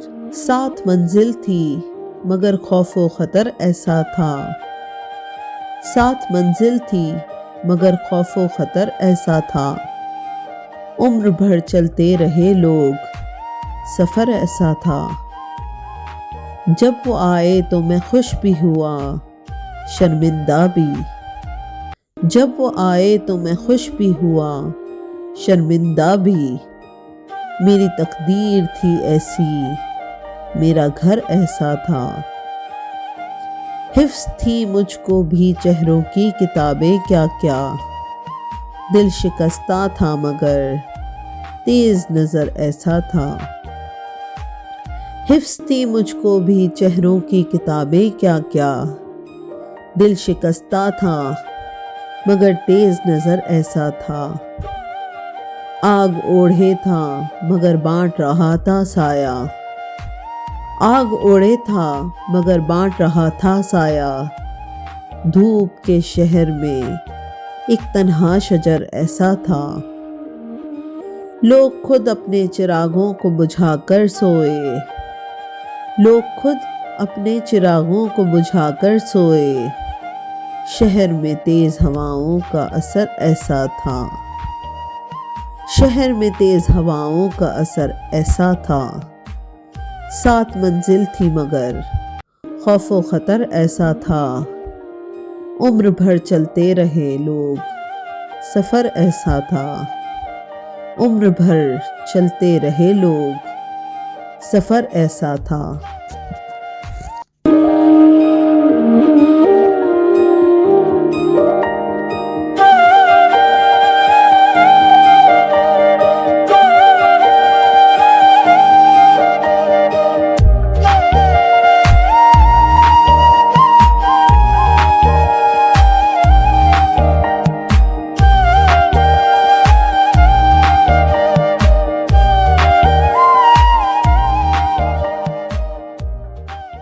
सात मंजिल थी मगर खौफो खतर ऐसा था। सात मंजिल थी मगर खौफो खतर ऐसा था। उम्र भर चलते रहे लोग, सफ़र ऐसा था। जब वो आए तो मैं खुश भी हुआ, शर्मिंदा भी। जब वो आए तो मैं खुश भी हुआ, शर्मिंदा भी। मेरी तकदीर थी ऐसी, मेरा घर ऐसा था। हिफ्स थी मुझको भी चेहरों की किताबें क्या क्या। दिल शिकस्ता था मगर तेज नज़र ऐसा था। हिफ्स थी मुझको भी चेहरों की किताबें क्या क्या। दिल शिकस्ता था मगर तेज नज़र ऐसा था। आग ओढ़े था मगर बांट रहा था साया। आग ओढ़े था मगर बांट रहा था साया। धूप के शहर में एक तन्हा शजर ऐसा था। लोग खुद अपने चिरागों को बुझाकर सोए। लोग खुद अपने चिरागों को बुझाकर सोए। शहर में तेज हवाओं का असर ऐसा था। शहर में तेज हवाओं का असर ऐसा था। सात मंजिल थी मगर खौफो खतर ऐसा था। उम्र भर चलते रहे लोग, सफ़र ऐसा था। उम्र भर चलते रहे लोग, सफ़र ऐसा था।